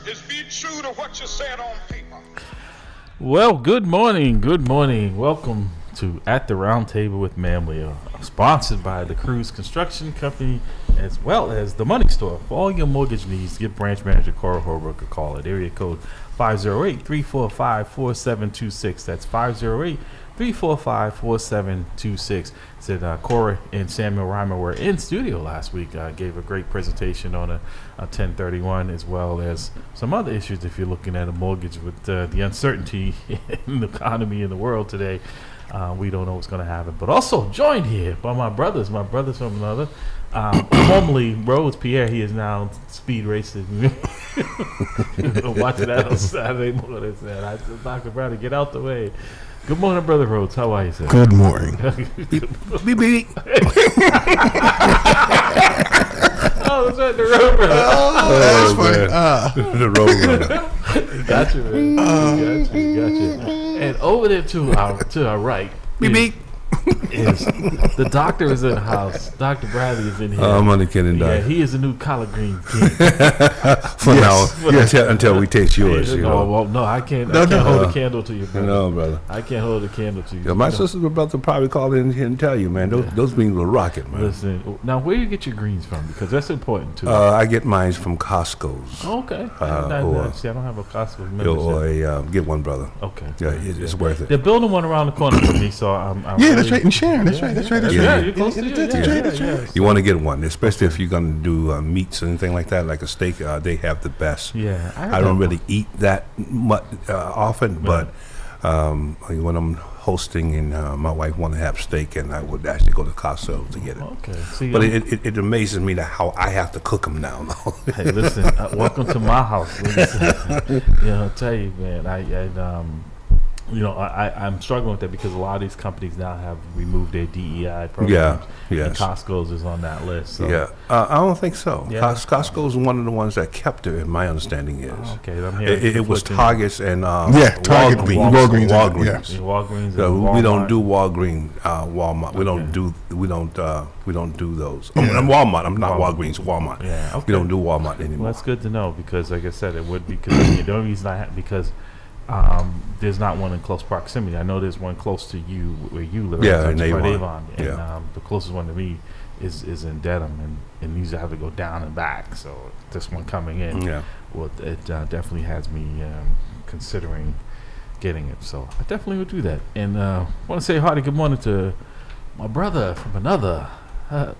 is be true to what you said on paper. Well, good morning. Welcome to At the Round Table with MAMLEO, sponsored by the Cruz Construction Company as well as the Money Store. For all your mortgage needs, give branch manager Cora Holbrook a call at area code 508-345-4726. That's 508-345-4726. Said Cora and Samuel Reimer were in studio last week. Gave a great presentation on a 1031 as well as some other issues if you're looking at a mortgage with the uncertainty in the economy in the world today. We don't know what's going to happen. But also joined here by my brothers from another. Formerly Rhodes Pierre, he is now speed racing. Watching that on Saturday morning. I said, Dr. Browder, get out the way. Good morning, Brother Rhodes. How are you, sir? Good morning. Beep, beep. Oh, that's right, the Road Runner. That's funny. The Road Runner. Got you, man. Got you. And over there to our right, Beep, beep. is the doctor is in the house. Dr. Bradley is in here. I'm on the kidding, Yeah, Doc. he is a new collard green king. For now, until we taste yours, you know. Well, no, I can't hold a candle to you, brother. No, brother. I can't hold a candle to you. Yeah, my sister's about to probably call in here and tell you, man. Those beans were rocking, man. Listen, now where do you get your greens from? Because that's important too. I get mine from Costco's. Okay. See, I don't have a Costco membership. Get one, brother. Okay. Yeah, it's worth it. They're building one around the corner for me, so I'm That's right. And Sharon, that's right. You're close to That's right. You want to get one, especially if you're going to do meats and anything like that, like a steak. They have the best. Yeah. I don't really eat that much often, but when I'm hosting and my wife want to have steak, and I would actually go to Costco to get it. Okay. See, But it amazes me how I have to cook them now. hey, listen, welcome to my house. I'll tell you, man. I'm struggling with that because a lot of these companies now have removed their DEI programs. Yes. And Costco's is on that list. So. Yeah, I don't think so. Yeah. Costco's one of the ones that kept it, in my understanding is. Oh, okay, I'm hearing It was Target's and Target, Walgreens. Walgreens. Walgreens. So and we don't Walmart. do Walgreens, Walmart. We don't do those. I'm Walmart. I'm not Walgreens. Walmart. Yeah, okay. We don't do Walmart Well, anymore. that's good to know because, like I said, it would be convenient. The only reason because there's not one in close proximity. I know there's one close to you where you live. Yeah, in in Avon. And Yeah. the closest one to me is in Dedham, and usually I have to go down and back. So this one coming in, well, it definitely has me considering getting it. So I definitely would do that. And I want to say hearty good morning to my brother from another,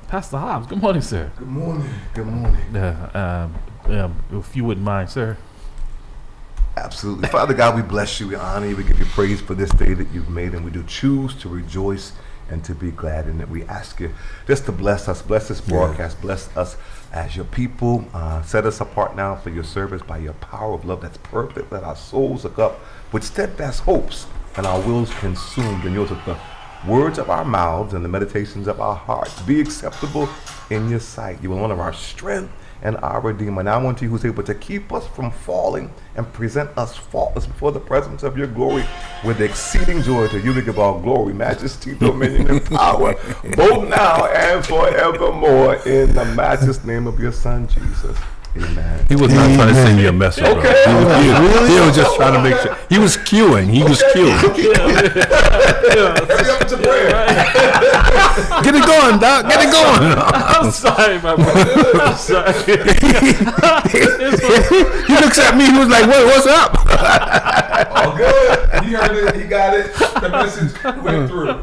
Pastor Hobbs. Good morning, sir. Good morning. Good morning. If you wouldn't mind, sir. Absolutely. Father God, we bless you, we honor you, we give you praise for this day that you've made, and we do choose to rejoice and to be glad in it. We ask you just to bless us, bless this broadcast, bless us as your people. Set us apart now for your service by your power of love that's perfect. Let our souls look up with steadfast hopes and our wills consumed in yours, with the words of our mouths and the meditations of our hearts be acceptable in your sight. You will honor our strength and our Redeemer. Now unto you who's able to keep us from falling and present us faultless before the presence of your glory with exceeding joy. To you to give all glory, majesty, dominion, and power, both now and forevermore, in the matchless name of your Son, Jesus. Amen. He was not trying to send you a message. Okay. He was just trying to make sure. He was queuing. Get it going, Doc. Get it going. I'm sorry, my brother. I'm sorry. He looks at me. He was like, "What's up?" All good. He heard it. He got it. The message went through.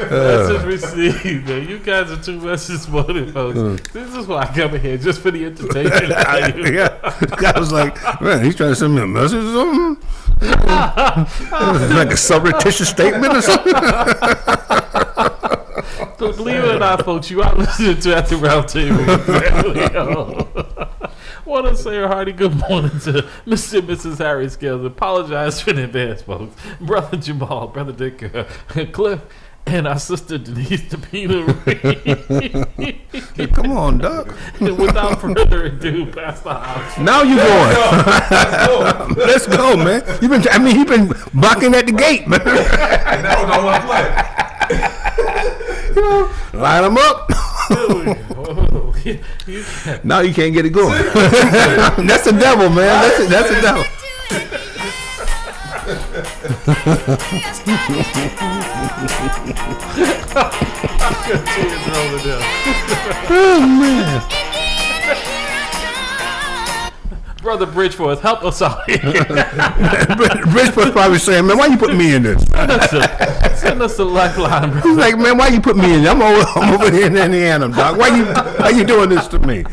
Message received. Man. You guys are too much this morning, folks. This is why I come in here, just for the entertainment. Yeah. The guy was like, "Man, he's trying to send me a message or something." Like a surreptitious statement or something. So believe it or not, folks, you are listening to At the Round Table. Want to say a hearty good morning to Mr. and Mrs. Harry Scales. Apologize for in advance, folks. Brother Jamal, Brother Dick, Cliff, and our sister Denise DePina. Come on, Doc. And without further ado, Pastor Hobbs. Now you going. Let's go, man. He's been blocking at the gate, man. That don't want to play. Line them up. He Now you can't get it going. That's the devil, man. That's the devil. Oh man. Brother Bridgeforth, help us out here. Bridgeforth's probably saying, man, why you put me in this? Send us a lifeline, bro. He's like, man, why you put me in? I'm over here in Indiana, dog. Why you doing this to me?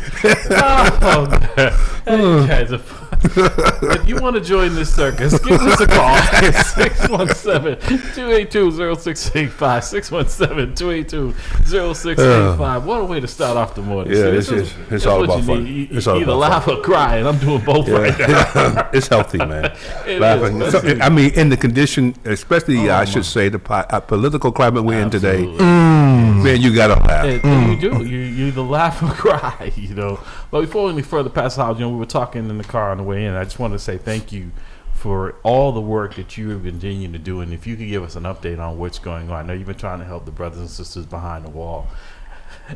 Oh, man. You guys are fun. If you want to join this circus, give us a call. 617-282-0685. 617-282-0685. What a way to start off the morning. Yeah, See, it's all about fun. It's all either laugh or cry, and I'm doing both right now. It's healthy, man. It Laughing. is. So, I mean, in the condition, especially, I should say, the political climate we're in today, man, you got to laugh. You do. You either laugh or cry, you know. But before any further pass out, we were talking in the car on the way in. I just wanted to say thank you for all the work that you have continued to do. And if you could give us an update on what's going on. I know you've been trying to help the brothers and sisters behind the wall.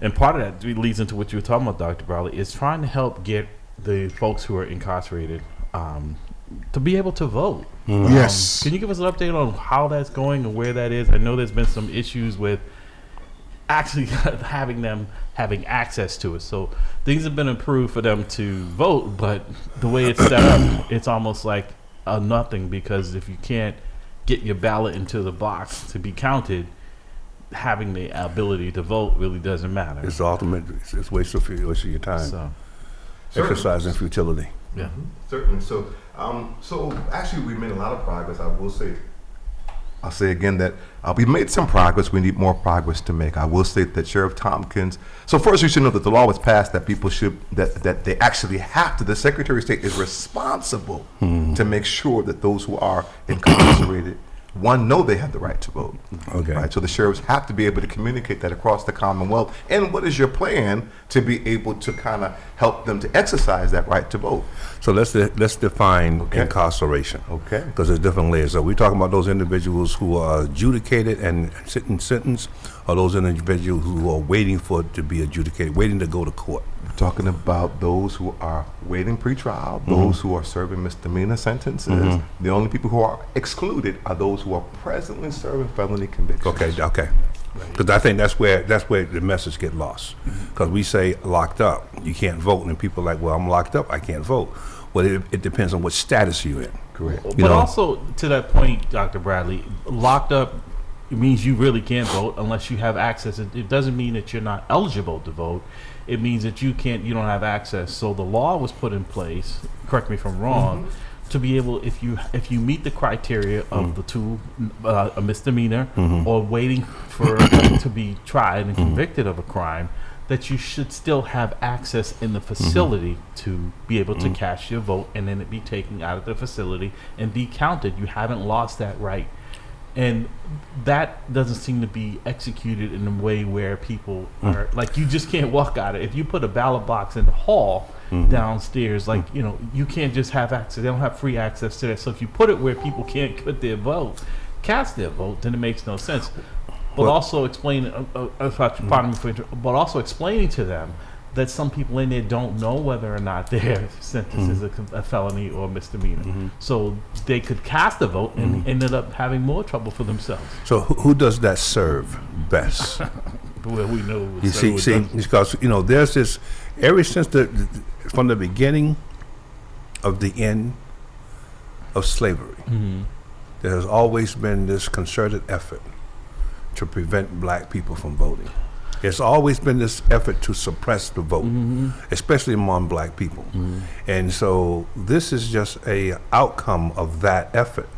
And part of that leads into what you were talking about, Dr. Bradley, is trying to help get the folks who are incarcerated to be able to vote. Yes. Can you give us an update on how that's going and where that is? I know there's been some issues with actually having access to it. So things have been improved for them to vote, but the way it's set up, it's almost like a nothing, because if you can't get your ballot into the box to be counted, having the ability to vote really doesn't matter. It's the ultimate. It's waste of your time. So, Exercising futility. yeah. Certainly. So, actually, we made a lot of progress. I'll say again that we've made some progress. We need more progress to make. I will say that Sheriff Tompkins. So first, you should know that the law was passed that people should that they actually have to. The Secretary of State is responsible to make sure that those who are incarcerated, one, know they have the right to vote. Okay. Right. So the sheriffs have to be able to communicate that across the Commonwealth. And what is your plan to be able to kind of help them to exercise that right to vote? So let's define incarceration. Okay. Because there's different layers. So we're talking about those individuals who are adjudicated and sitting sentence, or those individuals who are waiting for it to be adjudicated, waiting to go to court. We're talking about those who are waiting pretrial, those who are serving misdemeanor sentences. The only people who are excluded are those who are presently serving felony convictions. Okay. Because I think that's where the message get lost. Because we say locked up, you can't vote, and people are like, well, I'm locked up, I can't vote. Well, it depends on what status you're in. Correct. But also, to that point, Dr. Bradley, locked up, it means you really can't vote unless you have access. It doesn't mean that you're not eligible to vote. It means that you don't have access. So the law was put in place, correct me if I'm wrong, to be able, if you meet the criteria of the two, a misdemeanor or waiting for to be tried and convicted of a crime, that you should still have access in the facility to be able to cast your vote, and then it be taken out of the facility and be counted. You haven't lost that right. And that doesn't seem to be executed in a way where people are like, you just can't walk out of it. If you put a ballot box in the hall downstairs, like, you can't just have access. They don't have free access to that. So if you put it where people can't put their vote, cast their vote, then it makes no sense. But also explaining to them that some people in there don't know whether or not their sentence is a felony or misdemeanor. So they could cast a vote and ended up having more trouble for themselves. So who does that serve best? Well, we know. You see, because there's this ever since from the beginning of the end of slavery, there has always been this concerted effort to prevent black people from voting. There's always been this effort to suppress the vote, especially among black people. And so this is just a outcome of that effort,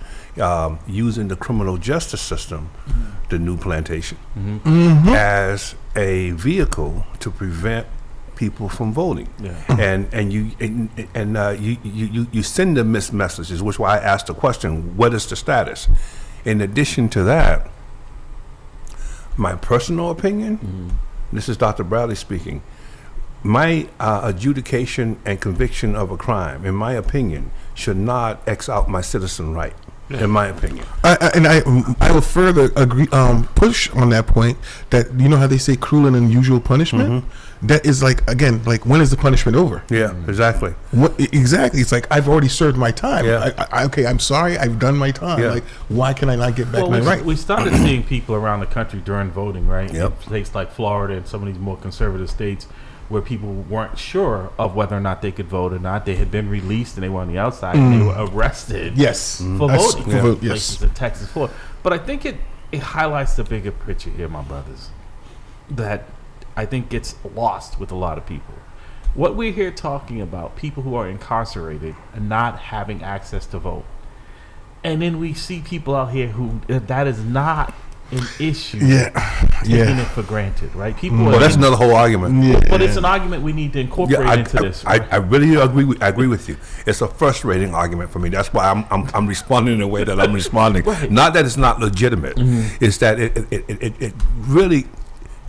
using the criminal justice system, the new plantation, as a vehicle to prevent people from voting. And you send them mixed messages, which is why I asked the question, what is the status? In addition to that, my personal opinion, this is Dr. Bradley speaking, my adjudication and conviction of a crime, in my opinion, should not X out my citizen right. in my opinion. I will further agree, push on that point that you know how they say cruel and unusual punishment. That is like, again, like when is the punishment over? Yeah, exactly. Exactly. It's like I've already served my time. Yeah. Okay, I'm sorry, I've done my time. Yeah. Like, why can I not get back my right? We started seeing people around the country during voting, right? Yep. In states like Florida and some of these more conservative states where people weren't sure of whether or not they could vote or not. They had been released and they were on the outside and they were arrested Yes. for voting. For vote, yes. Places in Texas, Florida. But I think it highlights the bigger picture here, my brothers, that I think gets lost with a lot of people. What we're here talking about, people who are incarcerated and not having access to vote. And then we see people out here who that is not an issue. Taking it for granted, right? People. Well, that's another whole argument. Yeah. But it's an argument we need to incorporate into this. Right? I really agree with you. It's a frustrating argument for me. That's why I'm responding in the way that I'm responding. Right. Not that it's not legitimate. It's that it really,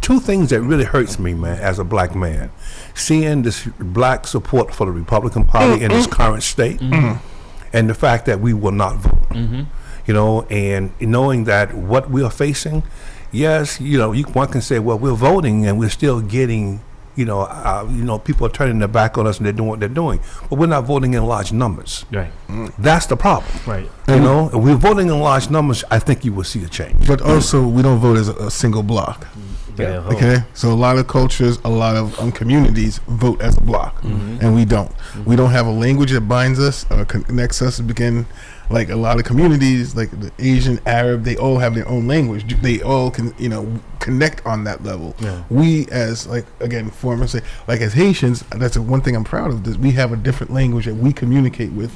two things that really hurts me, man, as a black man, seeing this black support for the Republican Party in its current state, and the fact that we will not vote. You know, and knowing that what we are facing, yes, you know, one can say, well, we're voting and we're still getting, people are turning their back on us and they're doing what they're doing, but we're not voting in large numbers. Right. That's the problem. Right. You know, if we're voting in large numbers, I think you will see a change. But also, we don't vote as a single block. Yeah. Okay, so a lot of cultures, a lot of communities vote as a block, and we don't. We don't have a language that binds us, connects us. Begin like a lot of communities, like the Asian, Arab, they all have their own language. They all can, connect on that level. Yeah. We, as as Haitians, that's one thing I'm proud of. That we have a different language that we communicate with.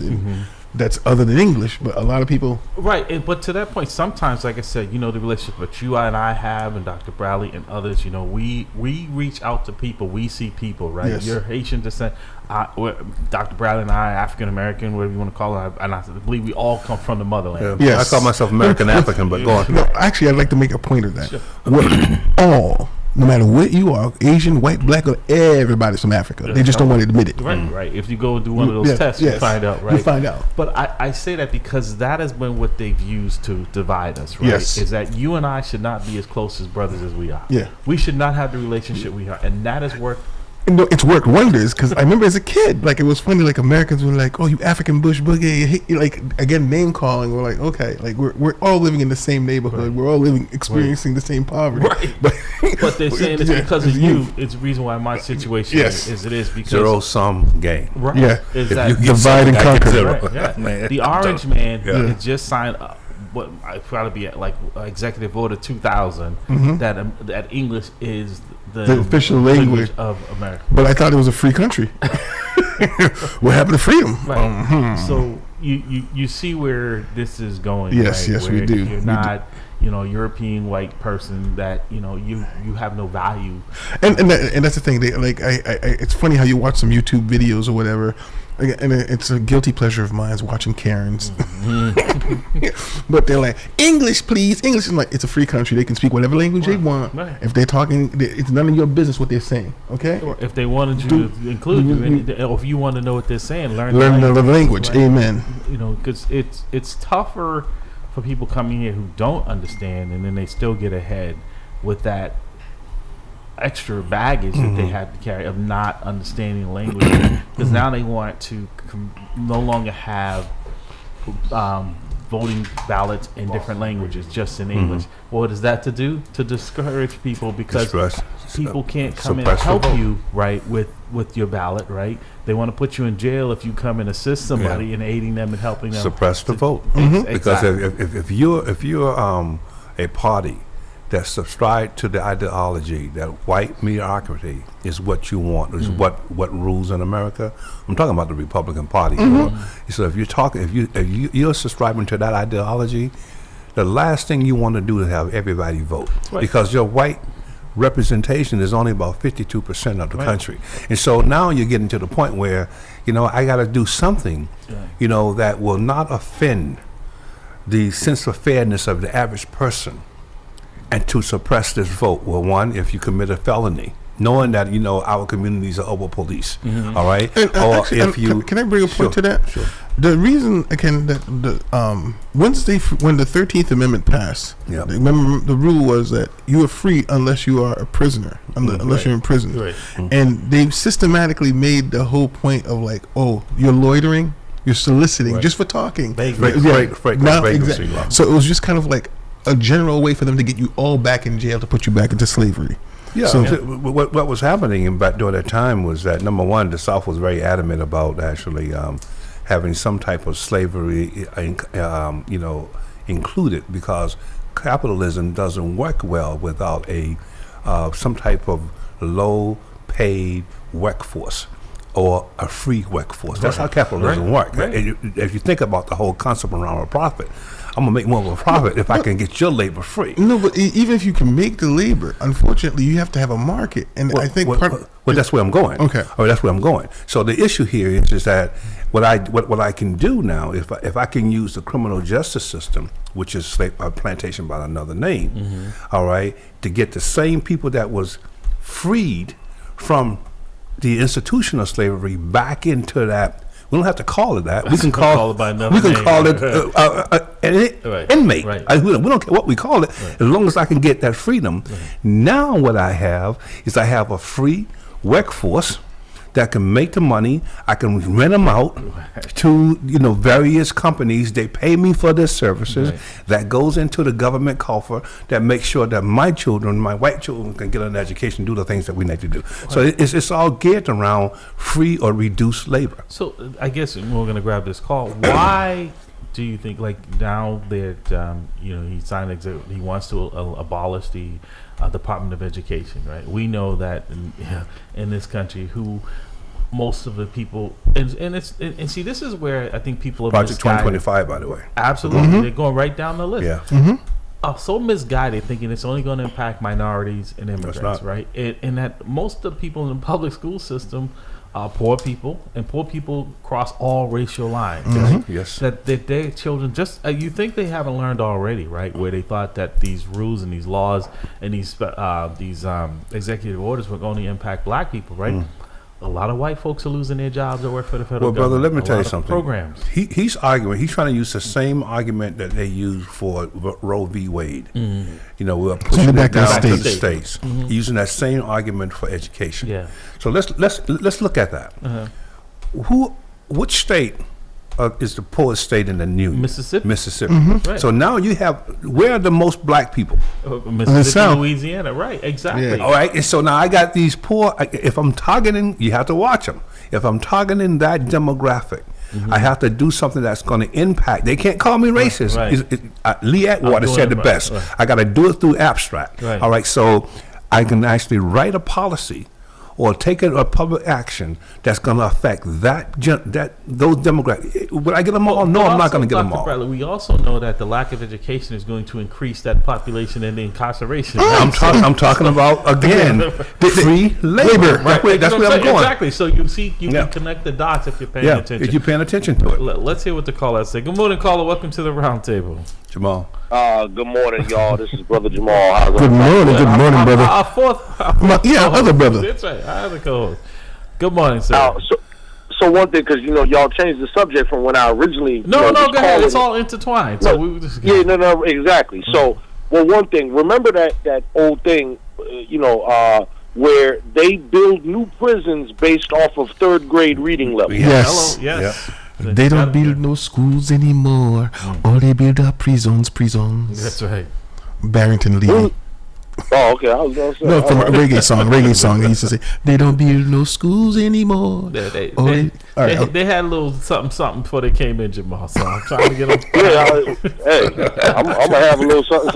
That's other than English, but a lot of people... Right, but to that point, sometimes, like I said, the relationship that you and I have and Dr. Bradley and others, we reach out to people, we see people, right? Yes. You're Haitian descent, Dr. Bradley and I, African-American, whatever you want to call it, and I believe we all come from the motherland. Yeah. Yes. I call myself American African, but go on. No, actually, I'd like to make a point of that. Sure. No matter what you are, Asian, white, black, or everybody's from Africa. They just don't want to admit it. Right. If you go do one of those tests, you find out, right? You find out. But I say that because that has been what they've used to divide us, right? Yes. Is that you and I should not be as close as brothers as we are. Yeah. We should not have the relationship we are. And that has worked. No, it's worked wonders because I remember as a kid, like it was funny. Like Americans were like, "Oh, you African bush boogie," like again name calling. We're like, okay, like we're all living in the same neighborhood. Right. We're all experiencing the same poverty. Right. But they're saying it's because of you. It's the reason why my situation is it is because zero-sum game. Right. Yeah. Is If that you get divide and something, I get conquer. zero. right, yeah. Man. The orange man Yeah. had just signed up. What I probably be at like Executive Order 2000 that English is the official language of America. But I thought it was a free country. What happened to freedom? Right. So you see where this is going. Yes, right? yes, Where we do. You're We not European white person that you have no value. And that's the thing. They like it's funny how you watch some YouTube videos or whatever, and it's a guilty pleasure of mine is watching Karens. But they're like, English, please, English. I'm like, it's a free country. They can speak whatever language they want. Right. If they're talking, it's none of your business what they're saying. Okay. Or if they wanted you to include you, or if you want to know what they're saying, learn the language. Right? Amen. Because it's tougher for people coming here who don't understand, and then they still get ahead with that extra baggage that they had to carry of not understanding language, because now they want to no longer have voting ballots in different languages, just in English. What is that to do? To discourage people, because people can't come in and help you, right, with your ballot, right? They want to put you in jail if you come and assist somebody in aiding them and helping them. Suppress the vote. Because if you're a party that subscribe to the ideology that white mediocrity is what you want, is what rules in America. I'm talking about the Republican Party. So if you're subscribing to that ideology, the last thing you want to do is have everybody vote, because your white representation is only about 52% of the country. And so now you're getting to the point where, I got to do something, that will not offend the sense of fairness of the average person, and to suppress this vote. Well, one, if you commit a felony, knowing that our communities are over police, all right? Or actually, if you can I bring a point to that? Sure. The reason again that when the 13th Amendment passed, Yep. remember the rule was that you are free unless you are a prisoner, unless you're in prison, Right. and they systematically made the whole point of like, oh, you're loitering, you're soliciting just for talking. Vagrancy law. So it was just kind of like a general way for them to get you all back in jail to put you back into slavery. Yeah. So- What was happening back during that time was that, number one, the South was very adamant about actually having some type of slavery, included, because capitalism doesn't work well without some type of low-paid workforce or a free workforce. That's how capitalism works. Right. If you think about the whole concept around a profit, I'm gonna make more of a profit if I can get your labor free. No, but even if you can make the labor, unfortunately, you have to have a market, and I think Well, that's where I'm going. Okay. Or that's where I'm going. So the issue here is that what I can do now, if I can use the criminal justice system, which is plantation by another name, all right, to get the same people that was freed from the institution of slavery back into that. We don't have to call it that. We can call it by another We can name. call it an Right. inmate. Right. We don't care what we call it, as long as I can get that freedom. Now what I have is I have a free workforce that can make the money. I can rent them out to various companies. They pay me for their services. Right. That goes into the government coffer that makes sure that my children, my white children, can get an education, do the things that we need to do. So it's all geared around free or reduced labor. So I guess we're going to grab this call. Why do you think, like, now that he signed he wants to abolish the Department of Education, right? We know that in this country, who most of the people and see, this is where I think people are Project misguided. 2025, by the way. Absolutely, they're going right down the list. Yeah. So misguided, thinking it's only going to impact minorities and immigrants, not. right? And that most of the people in the public school system are poor people, and poor people cross all racial lines. Right? Yes. That their children just you think they haven't learned already, right? Where they thought that these rules and these laws and these executive orders were going to impact black people, right? A lot of white folks are losing their jobs that work for the federal Well, brother, government. let me tell A you lot of something. Programs. He's arguing. He's trying to use the same argument that they used for Roe v. Wade. We're pushing it back to the down to the states. states. Using that same argument for education. Yeah. So let's look at that. Which state is the poorest state in the union? Mississippi. Mississippi. Right. So now you have, where are the most black people? Mississippi, South. Louisiana, right? Exactly. Yeah. All right, and so now I got these poor. If I'm targeting, you have to watch them. If I'm targeting that demographic, I have to do something that's going to impact. They can't call me racist. Right. Lee Atwater doing said the it right, best. right. I got to do it through abstract. Right. All right, so I can actually write a policy or take a public action that's going to affect those demographics. Would I get them all? No, I'm not going to get them all. Bradley, we also know that the lack of education is going to increase that population and the incarceration. I'm talking about, again, free labor. That's where I'm going. Exactly. So you can connect the dots if you're paying attention. If you're paying attention to it. Let's hear what the caller say. Good morning, caller. Welcome to the round table. Jamal. Good morning, y'all. This is Brother Jamal. How's Good morning, brother. Our fourth. Other brother. That's right. Our other co-host. Good morning, sir. So one thing, because y'all changed the subject from when I originally. No, was go ahead. It's calling. all intertwined. So we just No, exactly. So, one thing. Remember that old thing, where they build new prisons based off of third grade reading level. Yes. Hello. Yes. They don't build no schools anymore. Or they build up prisons. That's right. Barrington Levy. Oh, okay. I was gonna say. No, from a all right. reggae song. He used to say, "They don't build no schools anymore." They right. had a little something before they came in, Jamal. So I'm trying to get them. I'm gonna have a little something.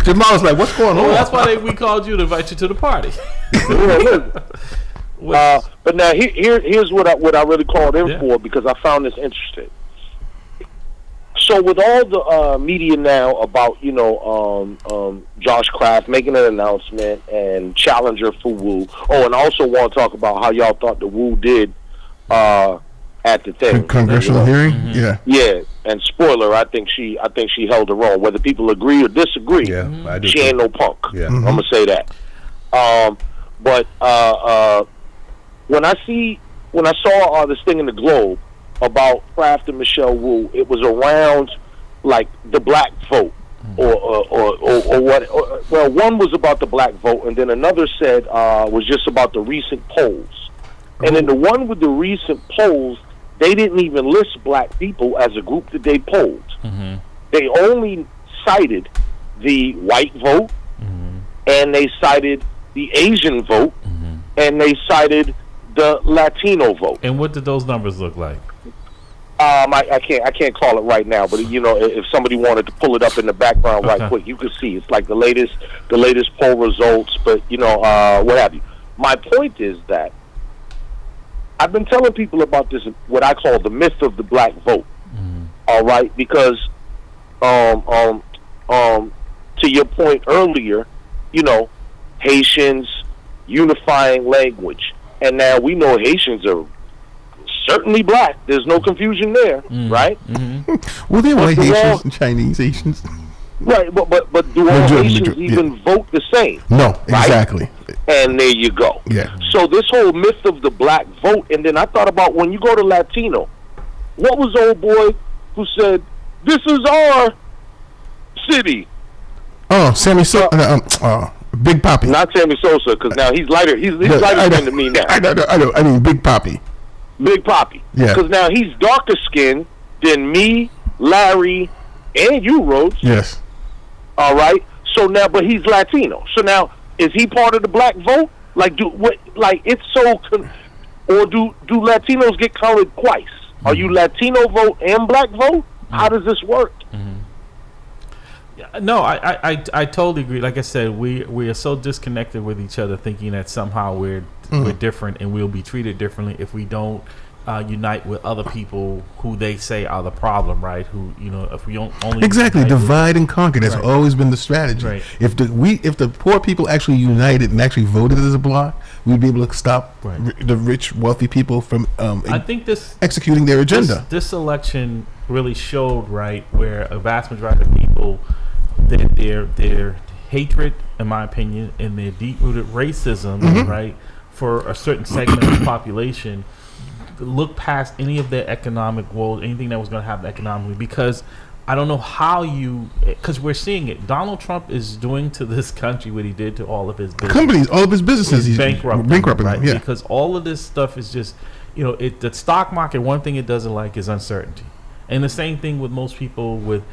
Jamal's like, what's going on? Well, that's why we called you to invite you to the party. But now here's what I really called in for, because I found this interesting. So with all the media now about Josh Kraft making an announcement and challenger for Wu. Oh, and I also want to talk about how y'all thought the Wu did at the thing. Congressional hearing. Yeah, and spoiler, I think she held her own. Whether people agree or disagree, I do she too. ain't no punk. Yeah. I'm gonna say that. But when I see when I saw this thing in the Globe about Kraft and Michelle Wu, it was around like the black vote, or what? Well, one was about the black vote, and then another said was just about the recent polls. And in the one with the recent polls, they didn't even list black people as a group that they polled. Mm-hmm. They only cited the white vote, and they cited the Asian vote, and they cited the Latino vote. And what did those numbers look like? I can't call it right now, but you know, if somebody wanted to pull it up in the background right quick, you could see it's like the latest poll results. But you know, what have you? My point is that I've been telling people about this, what I call the myth of the black vote. All right, because to your point earlier, you know, Haitians unifying language, and now we know Haitians are certainly black. There's no confusion there, right? Well, they're white Haitians and Chinese Haitians. Right, but do all Haitians even vote the same? No, right? exactly. And there you go. Yeah. So this whole myth of the black vote, and then I thought about when you go to Latino, what was the old boy who said, "This is our city"? Oh, Sammy Big Papi. Not Sammy Sosa, because now he's lighter. He's lighter skinned than me now. I know. I mean, Big Papi. Big Papi. Yeah. Because now he's darker skinned than me, Larry, and you, Rhodes. Yes. All right. So now, but he's Latino. So now, is he part of the black vote? Like, it's so, or do Latinos get counted twice? Are you Latino vote and black vote? How does this work? No, I totally agree. Like I said, we are so disconnected with each other, thinking that somehow we're different and we'll be treated differently if we don't unite with other people who they say are the problem, right? Who, you know, if we don't only divide and conquer. That's always been the strategy. Right. If the poor people actually united and actually voted as a bloc, we'd be able to stop the rich, wealthy people from I think executing their agenda. This election really showed, right, where a vast majority of people, their hatred, in my opinion, and their deep-rooted racism, right, for a certain segment of the population, look past any of their economic woes, anything that was going to happen economically, because I don't know how because we're seeing it. Donald Trump is doing to this country what he did to all of his companies, all of his businesses. He's bankrupting right? them, because all of this stuff is just, you know, the stock market, one thing it doesn't like is uncertainty. And the same thing with most people with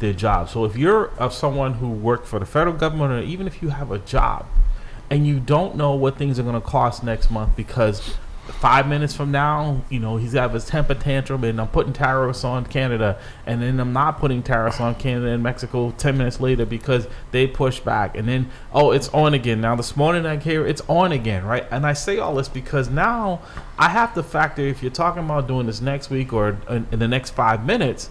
their jobs. So if you're someone who worked for the federal government, or even if you have a job and you don't know what things are going to cost next month, because 5 minutes from now, you know, he's got his temper tantrum and I'm putting tariffs on Canada, and then I'm not putting tariffs on Canada and Mexico 10 minutes later because they push back, and then, oh, it's on again. Now this morning I hear it's on again, right? And I say all this because now I have to factor, if you're talking about doing this next week or in the next 5 minutes,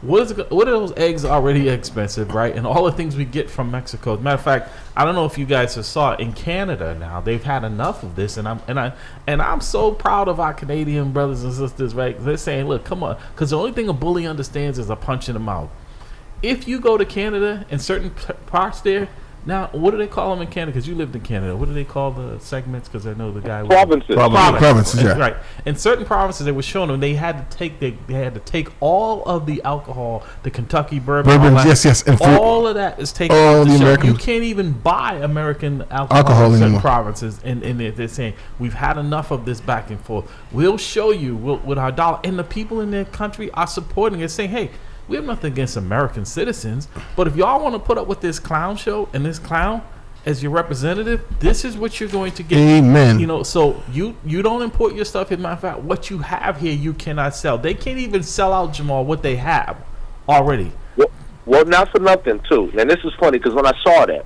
what are those eggs already expensive, right? And all the things we get from Mexico. As a matter of fact, I don't know if you guys have saw it in Canada now. They've had enough of this, and I'm so proud of our Canadian brothers and sisters, right? They're saying, look, come on, because the only thing a bully understands is a punch in the mouth. If you go to Canada in certain parts there, now what do they call them in Canada? Because you lived in Canada. What do they call the segments? Because I know the guy. Provinces, yeah. Right. In certain provinces, they were showing them they had to take all of the alcohol, the Kentucky bourbon, yes, and all of that is taken. All off the the American, you can't even buy American alcohol in certain anymore. provinces, and they're saying we've had enough of this back and forth. We'll show you with our dollar, and the people in their country are supporting it, saying, hey, we have nothing against American citizens, but if y'all want to put up with this clown show and this clown as your representative, this is what you're going to get. Amen. You know, so you don't import your stuff. As a matter of fact, what you have here, you cannot sell. They can't even sell out, Jamal, what they have already. Well, not for nothing, too. And this is funny, because when I saw that,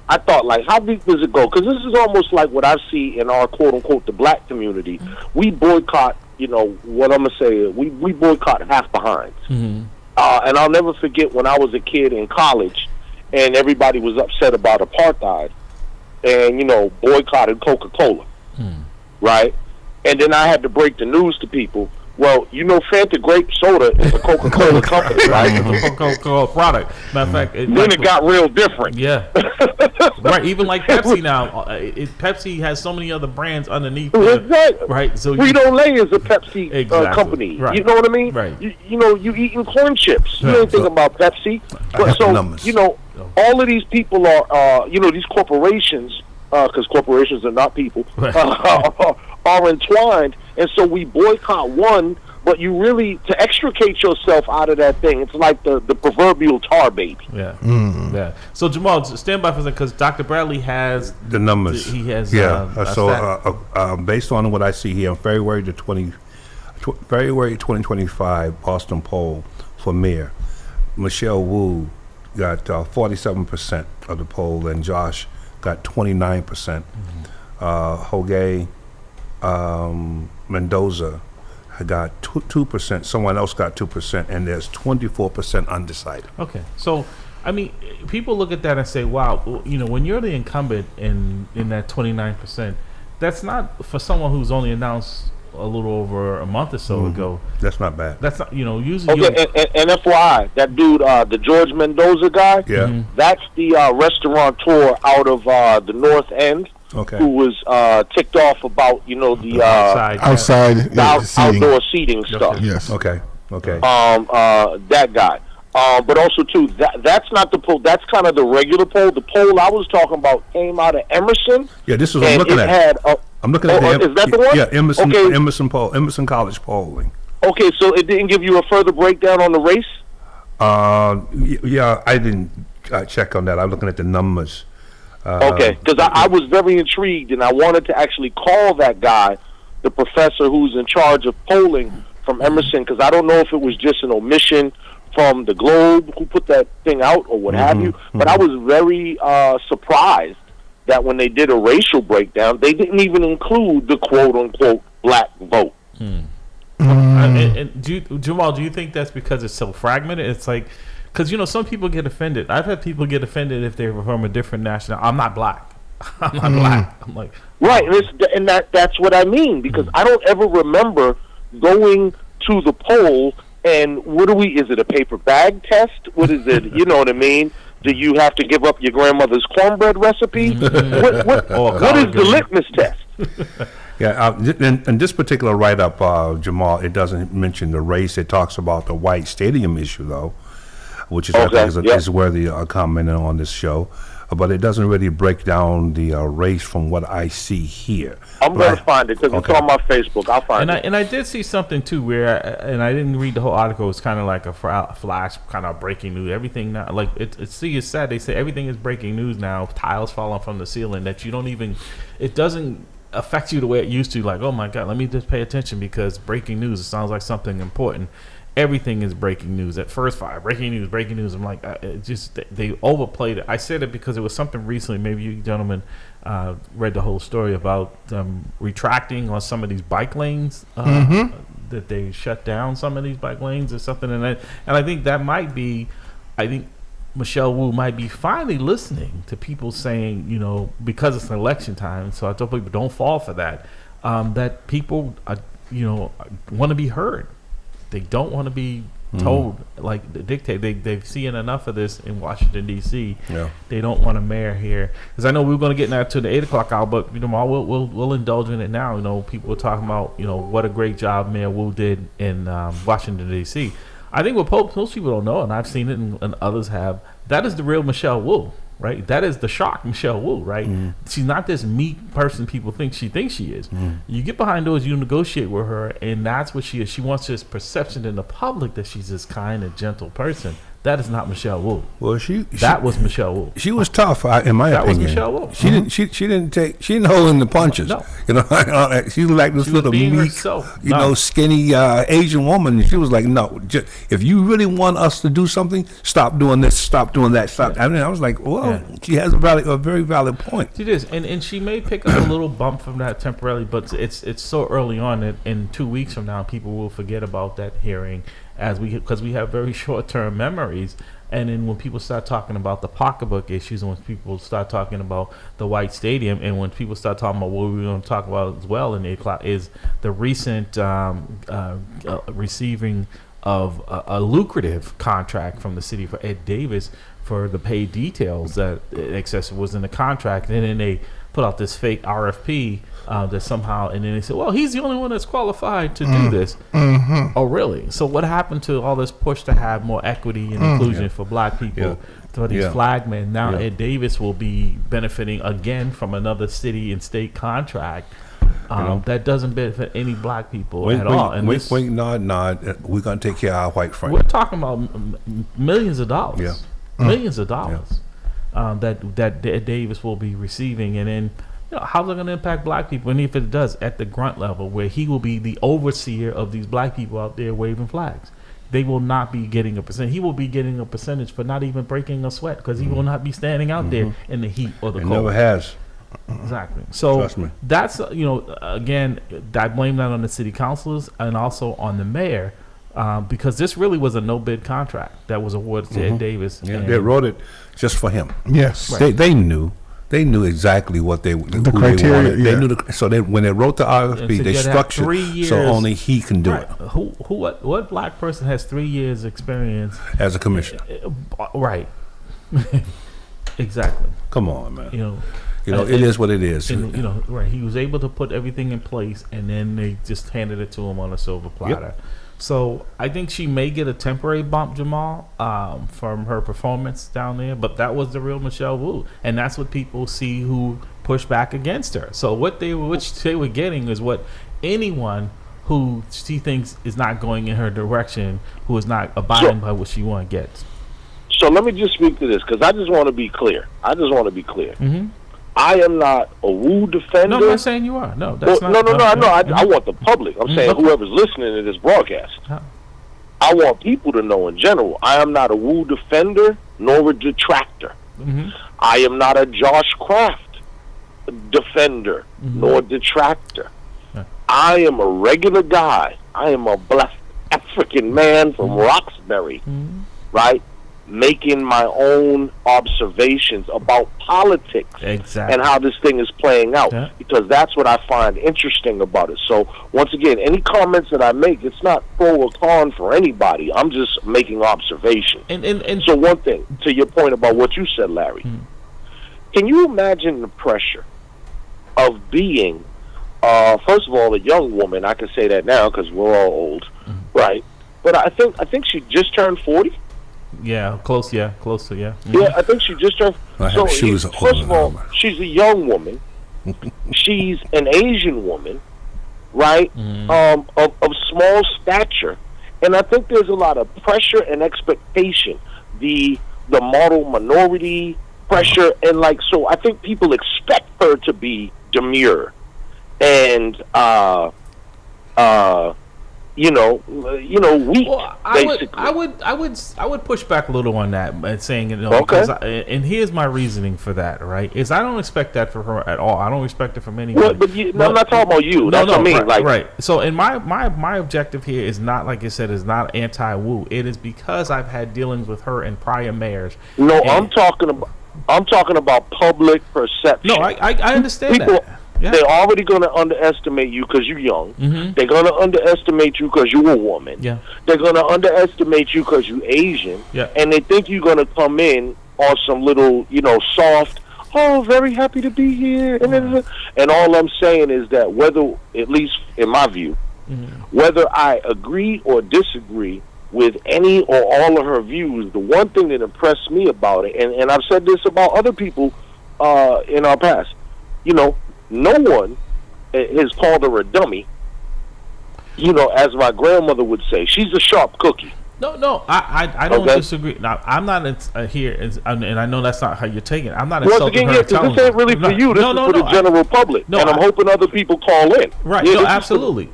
I thought, like, how deep does it go? Because this is almost like what I see in our, quote-unquote, the black community. We boycott, you know, what I'm going to say, we boycott half behinds. And I'll never forget when I was a kid in college and everybody was upset about apartheid and, you know, boycotted Coca-Cola, right? And then I had to break the news to people. Well, you know, Fanta grape soda is a Coca-Cola company, right? It's a Coca-Cola product. Matter of fact, Then it got real different. Yeah. Right. Even like Pepsi now. Pepsi has so many other brands underneath. Exactly. Right. So Frito-Lay is a Pepsi Exactly. company. Right. You know what I mean? Right. You know, you eating corn chips. You Right. ain't thinking about Pepsi. But have the so, numbers. you know, all of these people are, you know, these corporations, because corporations are not people, Right. are entwined. And so we boycott one, but you really, to extricate yourself out of that thing, it's like the proverbial tar baby. Yeah. Yeah. So Jamal, stand by for a second, because Dr. Bradley has The numbers. He has. Yeah. A So based on what I see here, February 2025 Boston poll for mayor, Michelle Wu got 47% of the poll, and Josh got 29%. Jorge Mendoza got 2%. Someone else got 2%, and there's 24% undecided. Okay, so I mean, people look at that and say, "Wow, you know, when you're the incumbent in that 29%, that's not for someone who's only announced a little over a month or so ago. That's not bad. That's not, you know, usually." Okay, and FYI, that dude, the George Mendoza guy, Yeah. that's the restaurateur out of the North End, Okay. who was ticked off about, you know, the Outside seating. outdoor seating stuff. Yes. Okay. That guy. But also too, that's not the poll. That's kind of the regular poll. The poll I was talking about came out of Emerson. Yeah, this is what I'm and looking it at. had. I'm looking at is that the one? Yeah, Emerson. Okay. Emerson College polling. Okay, so it didn't give you a further breakdown on the race. Yeah, I didn't check on that. I'm looking at the numbers. Okay, because I was very intrigued, and I wanted to actually call that guy, the professor who's in charge of polling from Emerson, because I don't know if it was just an omission from the Globe who put that thing out or what have you, but I was very surprised that when they did a racial breakdown, they didn't even include the quote-unquote black vote. And Jamal, do you think that's because it's so fragmented? It's like, because, you know, some people get offended. I've had people get offended if they're from a different national. I'm not black. I'm not black. I'm like, Right, and that's what I mean, because I don't ever remember going to the poll and is it a paper bag test? What is it? You know what I mean? Do you have to give up your grandmother's cornbread recipe? What is the litmus test? Yeah, in this particular write-up, Jamal, it doesn't mention the race. It talks about the white stadium issue, though, which is, I think is worthy of commenting on this show. But it doesn't really break down the race from what I see here. I'm going to find it because it's on my Facebook. I'll find it. And I did see something too where, and I didn't read the whole article. It's kind of like a flash, kind of breaking news. Everything now, like it's sad. They say everything is breaking news now. Tiles falling from the ceiling that you don't even. It doesn't affect you the way it used to. Like, oh my God, let me just pay attention because breaking news. It sounds like something important. Everything is breaking news. At first fire, breaking news. I'm like, they overplayed it. I said it because it was something recently. Maybe you gentlemen read the whole story about retracting on some of these bike lanes. That they shut down some of these bike lanes or something. And I think that might be. I think Michelle Wu might be finally listening to people saying, you know, because it's an election time. So I tell people don't fall for that. That people, want to be heard. They don't want to be told, like, the dictate. They've seen enough of this in Washington, D.C. Yeah. They don't want a mayor here. Because I know we were going to get now to the 8 o'clock hour, but, you know, we'll indulge in it now. You know, people are talking about, you know, what a great job Mayor Wu did in Washington, D.C. I think what most people don't know, and I've seen it and others have, that is the real Michelle Wu, right? That is the shock Michelle Wu, right? She's not this meek person people think she thinks she is. You get behind doors, you negotiate with her, and that's what she is. She wants this perception in the public that she's this kind and gentle person. That is not Michelle Wu. Well, that was Michelle Wu. She was tough, in my That opinion. was Michelle Wu. She didn't hold in the punches. No. You know, she was like this She was little being meek, herself. skinny Asian woman. She was like, no, if you really want us to do something, stop doing this, stop doing that, stop. I mean, I was like, well, she has a very valid point. She does, and she may pick up a little bump from that temporarily, but it's so early on that in 2 weeks from now, people will forget about that hearing because we have very short-term memory. primaries. And then when people start talking about the pocketbook issues, and when people start talking about the White Stadium, and when people start talking about what we're going to talk about as well in 8 o'clock is the recent receiving of a lucrative contract from the city for Ed Davis for the pay details that excess was in the contract. And then they put out this fake RFP that somehow, and then they said, well, he's the only one that's qualified to do this. Oh, really? So what happened to all this push to have more equity and inclusion for black people, for these flagmen? Now Ed Davis will be benefiting again from another city and state contract that doesn't benefit any black people at all. And wink, nod. We're going to take care of our white friends. We're talking about millions of dollars. Millions of dollars that Ed Davis will be receiving. And then how's it going to impact black people? And if it does, at the grunt level, where he will be the overseer of these black people out there waving flags, they will not be getting a percent. He will be getting a percentage for not even breaking a sweat, because he will not be standing out there in the heat or the cold. Never has. Exactly. So Trust me. that's again, I blame that on the city councilors and also on the mayor, because this really was a no bid contract that was awarded to Ed Davis. Yeah, they wrote it just for him. Yes. Right. They knew exactly what they The who criteria. They wanted. They knew so when they wrote the RFP, they structured 3 years, so only he can do right. it What black person has 3 years experience as a commissioner. Right. Exactly. Come on, man. It is what it is. And, right. He was able to put everything in place, and then they just handed it to him on a silver platter. So I think she may get a temporary bump, Jamal, from her performance down there. But that was the real Michelle Wu, and that's what people see who push back against her. So which they were getting is what anyone who she thinks is not going in her direction, who is not abiding by what she wants, gets. So let me just speak to this, because I just want to be clear. Mm-hmm. I am not a Wu defender. No, I'm not saying you are. No, that's not. No. I want the public. I'm saying whoever's listening to this broadcast. I want people to know in general. I am not a Wu defender nor a detractor. Mm-hmm. I am not a Josh Kraft defender nor detractor. I am a regular guy. I am a black African man from Roxbury, right? Making my own observations about politics and how this thing is playing out, because that's what I find interesting about it. So once again, any comments that I make, it's not pro or con for anybody. I'm just making observations. And so one thing, to your point about what you said, Larry, can you imagine the pressure of being, first of all, a young woman? I can say that now because we're all old, right? But I think she just turned 40. Yeah, close to, yeah. Mm-hmm. Yeah, I think she just turned. So, first of all, she's a young woman. She's an Asian woman, right? Of small stature. And I think there's a lot of pressure and expectation. The model minority pressure, and so I think people expect her to be demure and weak. Well, basically, I would push back a little on that, by saying and here's my reasoning for that. Right, is I don't expect that for her at all. I don't expect it from anyone. But I'm not talking about you. That's what I mean. Right. So, in my objective here is not, like I said, is not anti-Wu. It is because I've had dealings with her and prior mayors. No, I'm talking about public perception. No, I understand people, that. Yeah. They're already going to underestimate you because you're young. Mm-hmm. They're going to underestimate you because you're a woman. Yeah. They're going to underestimate you because you're Asian. Yeah. And they think you're going to come in on some little, soft, very happy to be here. And all I'm saying is that whether, at least in my view, whether I agree or disagree with any or all of her views, the one thing that impressed me about it, and I've said this about other people in our past, no one has called her a dummy. As my grandmother would say, she's a sharp cookie. No, I don't disagree. Now, I'm not here, and I know that's not how you're taking it. I'm not insulting her. This ain't really for you. This is for the general public, and I'm hoping other people call in. Right? Yeah, no, absolutely.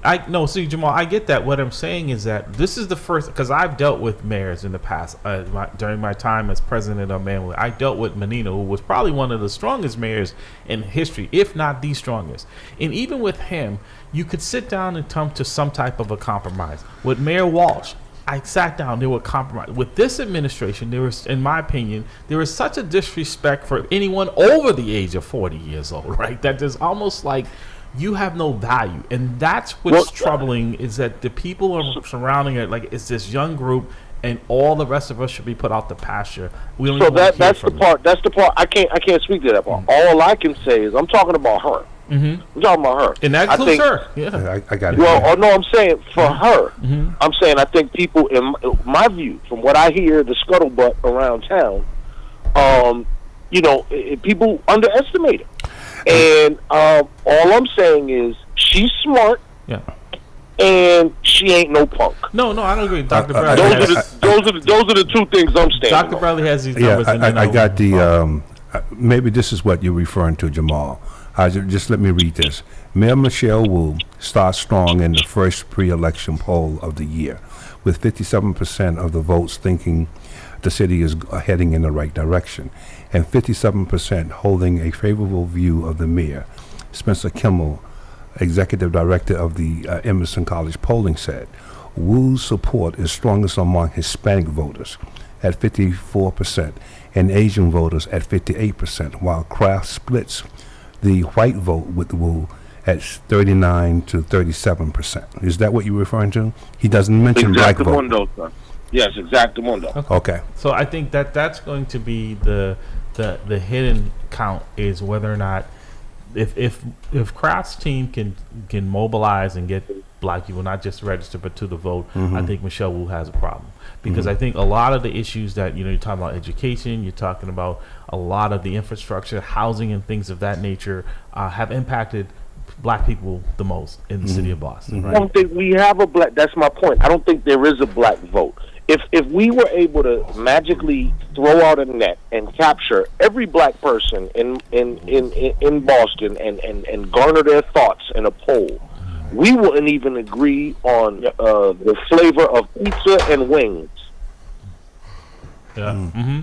See, Jamal, I get that. What I'm saying is that this is the first, because I've dealt with mayors in the past. During my time as president of MAMLEO, I dealt with Menino, who was probably one of the strongest mayors in history, if not the strongest. And even with him, you could sit down and come to some type of a compromise. With Mayor Walsh, I sat down. They were compromised. With this administration, there was, in my opinion, there is such a disrespect for anyone over the age of 40 years old, right? That is almost like you have no value. And that's what's troubling, is that the people are surrounding it, like it's this young group, and all the rest of us should be put out the pasture. We don't. So that's the part. That's the part. I can't speak to that part. All I can say is I'm talking about her. I'm talking about her, and that includes her. Yeah, I got it. Well, no, I'm saying for her. I'm saying I think people, in my view, from what I hear, the scuttlebutt around town, people underestimate her. And all I'm saying is she's smart. Yeah. And she ain't no punk. No, I don't agree. Dr. Bradley. Those are the two things I'm standing on. Dr. Bradley has these numbers. I got the. Maybe this is what you're referring to, Jamal. Just let me read this. Mayor Michelle Wu starts strong in the first pre-election poll of the year, with 57% of the votes thinking the city is heading in the right direction, and 57% holding a favorable view of the mayor. Spencer Kimmel, executive director of the Emerson College polling, said Wu's support is strongest among Hispanic voters at 54% and Asian voters at 58%, while Kraft splits the white vote with Wu at 39 to 37%. Is that what you're referring to? He doesn't mention black vote. Yes, exactamundo. Okay. So I think that's going to be the hidden count, is whether or not if Kraft's team can mobilize and get black people not just registered but to the vote, I think Michelle Wu has a problem, because I think a lot of the issues that you're talking about, education, you're talking about a lot of the infrastructure, housing, and things of that nature have impacted black people the most in the city of Boston. Right? I don't think we have a black. That's my point. I don't think there is a black vote. If we were able to magically throw out a net and capture every black person in Boston and garner their thoughts in a poll, we wouldn't even agree on the flavor of pizza and wings. Yeah.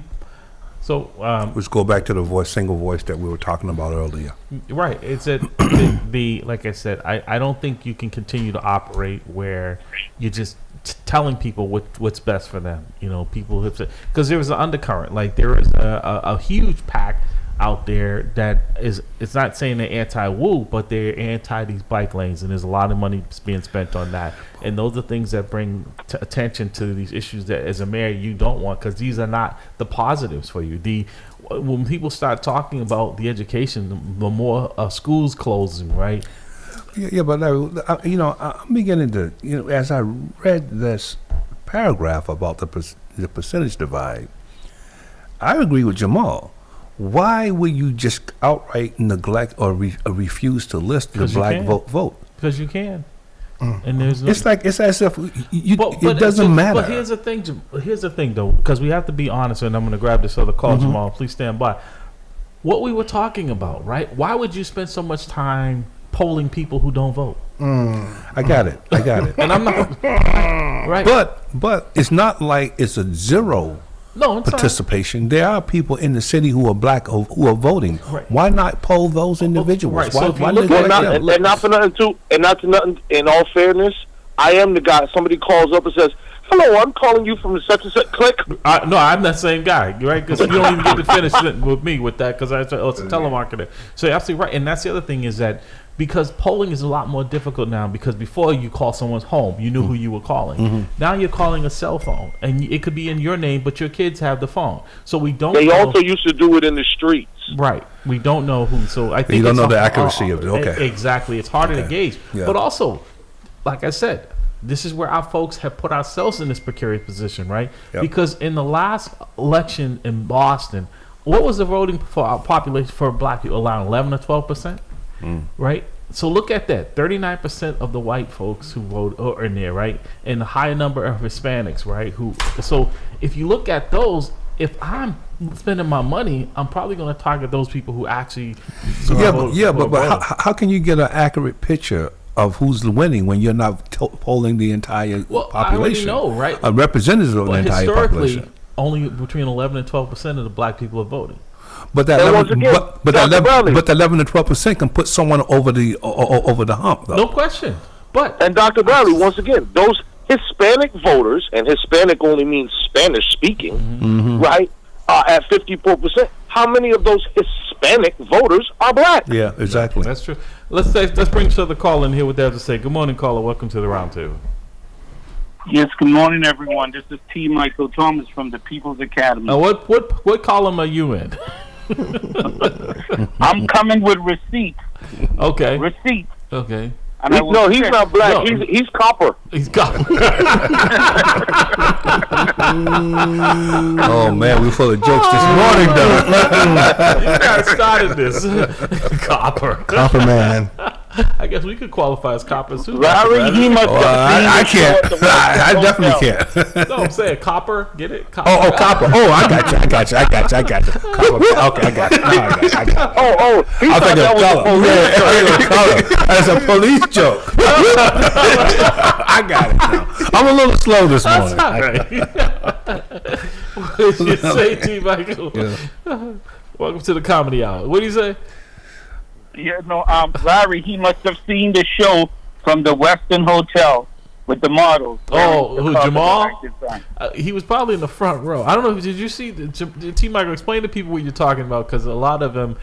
So let's go back to the single voice that we were talking about earlier. Right. It's like I said, I don't think you can continue to operate where you're just telling people what's best for them. People have said, because there is an undercurrent. Like there is a huge pack out there that it's not saying they're anti-Wu, but they're anti these bike lanes, and there's a lot of money being spent on that. And those are things that bring attention to these issues that, as a mayor, you don't want, because these are not the positives for you. When people start talking about the education, the more schools closing, right? Yeah, but I'm beginning to, as I read this paragraph about the percentage divide, I agree with Jamal. Why would you just outright neglect or refuse to list the black vote? Because you can. And there's it's as if it doesn't matter. But here's the thing, though, because we have to be honest, and I'm going to grab this other call, Jamal. Please stand by. What we were talking about, right? Why would you spend so much time polling people who don't vote? I got it. And I'm not right. But it's not like it's a zero. Participation. There are people in the city who are black who are voting. Right. Why not poll those individuals? Right. Why not for nothing too, and not to nothing. In all fairness, I am the guy. Somebody calls up and says, "Hello, I'm calling you from the such and such." Click. No, I'm that same guy, right? Because you don't even get to finish with me with that, because it's a telemarketer. So you're absolutely right, and that's the other thing, is that because polling is a lot more difficult now, because before you call someone's home, you knew who you were calling. Now you're calling a cell phone, and it could be in your name, but your kids have the phone. So we don't. They also used to do it in the streets. Right. We don't know who. So I think you don't know the accuracy of it. Okay. Exactly. It's harder to gauge. Yeah. But also, like I said, this is where our folks have put ourselves in this precarious position, right? Yep. Because in the last election in Boston, what was the voting for our population for black people? Around 11 or 12%, right? So look at that. 39% of the white folks who vote are in there, right? And a higher number of Hispanics, right? So if you look at those, if I'm spending my money, I'm probably going to target those people who actually. But how can you get an accurate picture of who's winning when you're not polling the entire population? I already know, right? A representative of the entire population. Historically, only between 11 and 12% of the black people are voting. But that 11 to 12% can put someone over the hump, though. No question. And Dr. Bradley, once again, Hispanic voters, and Hispanic only means Spanish speaking, right? At 54%. How many of those Hispanic voters are black? Yeah, exactly. That's true. Let's bring each other caller in here with that to say. Good morning, caller. Welcome to the roundtable. Yes, good morning, everyone. This is T. Michael Thomas from the People's Academy. What column are you in? I'm coming with receipts. Okay. Receipts. Okay. And No, he's not black. No. He's copper. He's got. Oh man, we're full of jokes this morning, though. You guys started this. Copper man. I guess we could qualify as copper too. Larry, he must have seen I the show can't. at the I Westin definitely Hotel. can't. No, I'm saying copper. Get it? Copper. Oh, copper. Oh, I got you. Copper. Okay, I got you. I got you. Oh, he I thought think that of was a color. police Yeah, color. That's a police joke. I got it now. I'm a little slow this morning. All right. What did you say, T. Michael? Yeah. Welcome to the comedy hour. What do you say? Yeah, no, Larry, he must have seen the show from the Westin Hotel with the models. Oh, The who, cover Jamal? that I designed. He was probably in the front row. I don't know. Did you see T. Michael? Explain to people what you're talking about, because a lot of them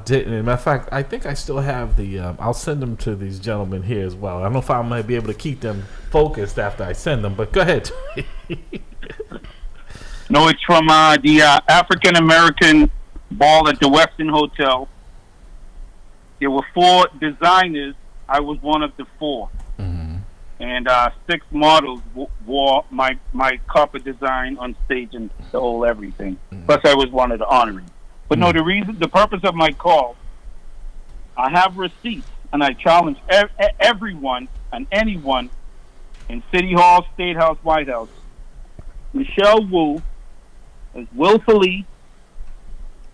didn't. As a matter of fact, I think I still have the. I'll send them to these gentlemen here as well. I don't know if I might be able to keep them focused after I send them, but go ahead. No, it's from the African American ball at the Westin Hotel. There were 4 designers. I was one of the 4. And 6 models wore my copper design on stage and the whole everything. Plus, I was one of the honoring. But no, the purpose of my call, I have receipts, and I challenge everyone and anyone in City Hall, State House, White House. Michelle Wu is willfully,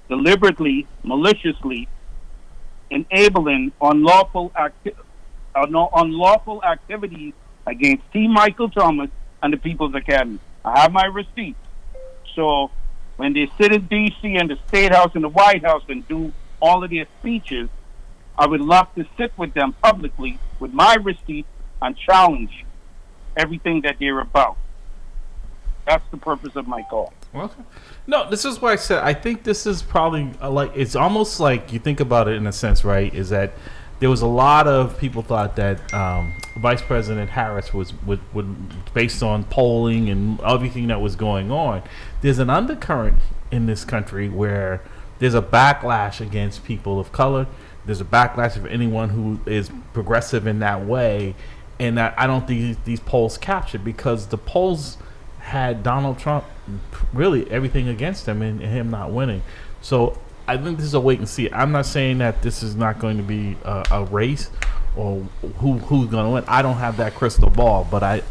deliberately, maliciously enabling unlawful activities against T. Michael Thomas and the People's Academy. I have my receipts. So when they sit in D.C. and the State House and the White House and do all of their speeches, I would love to sit with them publicly with my receipts and challenge everything that they're about. That's the purpose of my call. Okay. No, this is why I said I think this is probably like, it's almost like you think about it in a sense, right? Is that there was a lot of people thought that Vice President Harris would based on polling and everything that was going on. There's an undercurrent in this country where there's a backlash against people of color. There's a backlash of anyone who is progressive in that way, and that I don't think these polls captured, because the polls had Donald Trump really everything against him and him not winning. So I think this is a wait and see. I'm not saying that this is not going to be a race or who's going to win. I don't have that crystal ball, but I